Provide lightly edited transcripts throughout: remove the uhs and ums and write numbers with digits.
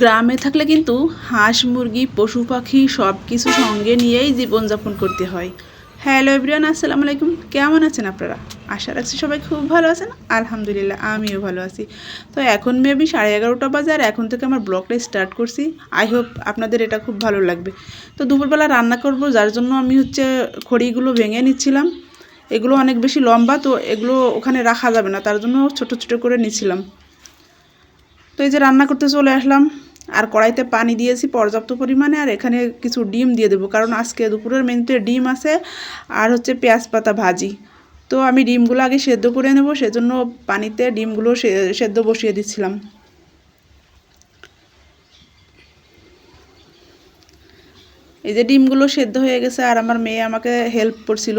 গ্রামে থাকলে কিন্তু হাঁস মুরগি পশু পাখি সব কিছু সঙ্গে নিয়েই জীবনযাপন করতে হয়। হ্যালো এভরিওয়ান, আসসালামু আলাইকুম। কেমন আছেন আপনারা? আশা রাখছি সবাই খুব ভালো আছেন। আলহামদুলিল্লাহ আমিও ভালো আছি। তো এখন মেবি 11:30 বাজে, আর এখন থেকে আমার ব্লগটা স্টার্ট করছি। আই হোপ আপনাদের এটা খুব ভালো লাগবে। তো দুপুরবেলা রান্না করব, যার জন্য আমি খড়িগুলো ভেঙে নিচ্ছিলাম। এগুলো অনেক বেশি লম্বা, তো এগুলো ওখানে রাখা যাবে না, তার জন্য ছোট ছোট করে নিচ্ছিলাম। তো এই যে রান্না করতে চলে আসলাম, আর কড়াইতে পানি দিয়েছি পর্যাপ্ত পরিমাণে, আর এখানে কিছু ডিম দিয়ে দেবো, কারণ আজকে দুপুরের মেনুতে ডিম আছে আর পেঁয়াজ পাতা ভাজি। তো আমি ডিমগুলো আগে সেদ্ধ করে নেব, সেজন্য পানিতে ডিমগুলো সেদ্ধ বসিয়ে দিচ্ছিলাম। এই যে ডিমগুলো সেদ্ধ হয়ে গেছে, আর আমার মেয়ে আমাকে হেল্প করছিল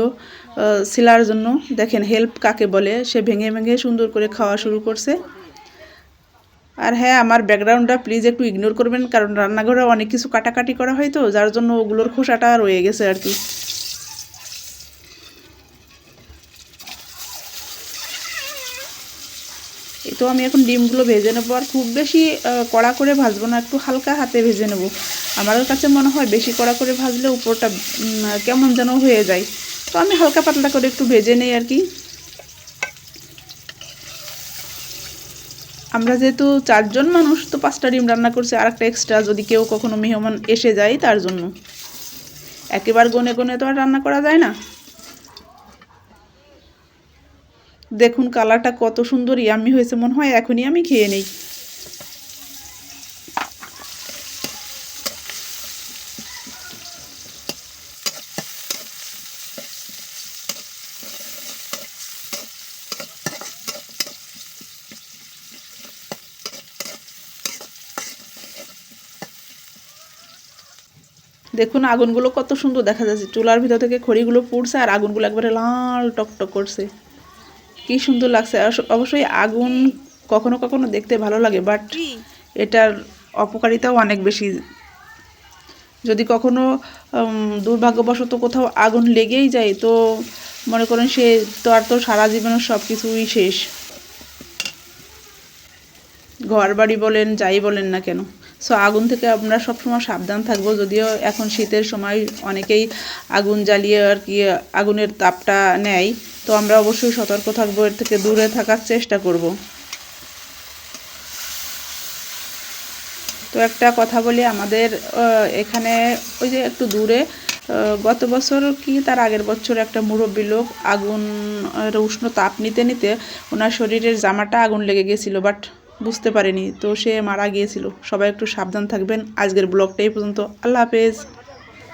ছিলার জন্য। দেখেন হেল্প কাকে বলে, সে ভেঙে ভেঙে সুন্দর করে খাওয়া শুরু করছে। আর হ্যাঁ, আমার ব্যাকগ্রাউন্ডটা প্লিজ একটু ইগনোর করবেন, কারণ রান্নাঘরে অনেক কিছু কাটাকাটি করা হয়, তো যার জন্য ওগুলোর খোসাটা রয়ে গেছে আর কি। এই তো আমি এখন ডিমগুলো ভেজে নেবো, আর খুব বেশি কড়া করে ভাজবো না, একটু হালকা হাতে ভেজে নেব। আমার কাছে মনে হয় বেশি কড়া করে ভাজলে উপরটা কেমন যেন হয়ে যায়, তো আমি হালকা পাতলা করে একটু ভেজে নেই আর কি। আমরা যেহেতু 4 জন মানুষ, তো 5টা ডিম রান্না করছি, আর একটা এক্সট্রা যদি কেউ কখনো মেহমান এসে যায় তার জন্য। একেবারে গনে গনে তো আর রান্না করা যায় না। দেখুন কালারটা কত সুন্দর ইয়াম্মি হয়েছে, মনে হয় এখনই আমি খেয়ে নেই। দেখুন আগুনগুলো কত সুন্দর দেখা যাচ্ছে, চুলার ভিতর থেকে খড়িগুলো পুড়ছে আর আগুনগুলো একবারে লাল টকটক করছে, কি সুন্দর লাগছে। অবশ্যই আগুন কখনো কখনো দেখতে ভালো লাগে, বাট এটার অপকারিতাও অনেক বেশি। যদি কখনো দুর্ভাগ্যবশত কোথাও আগুন লেগেই যায়, তো মনে করেন সে তো সারা জীবনের সব কিছুই শেষ। ঘর বাড়ি বলেন যাই বলেন না কেন, সো আগুন থেকে আমরা সবসময় সাবধান থাকবো। যদিও এখন শীতের সময় অনেকেই আগুন জ্বালিয়ে আর কি আগুনের তাপটা নেয়, তো আমরা অবশ্যই সতর্ক থাকবো, এর থেকে দূরে থাকার চেষ্টা করব। তো একটা কথা বলি, আমাদের এখানে ওই যে একটু দূরে গত বছর কি তার আগের বছর একটা মুরব্বী লোক আগুন উষ্ণ তাপ নিতে নিতে ওনার শরীরের জামাটা আগুন লেগে গেছিলো, বাট বুঝতে পারেনি, তো সে মারা গিয়েছিল। সবাই একটু সাবধান থাকবেন। আজকের ব্লগটা এই পর্যন্ত। আল্লাহ হাফেজ।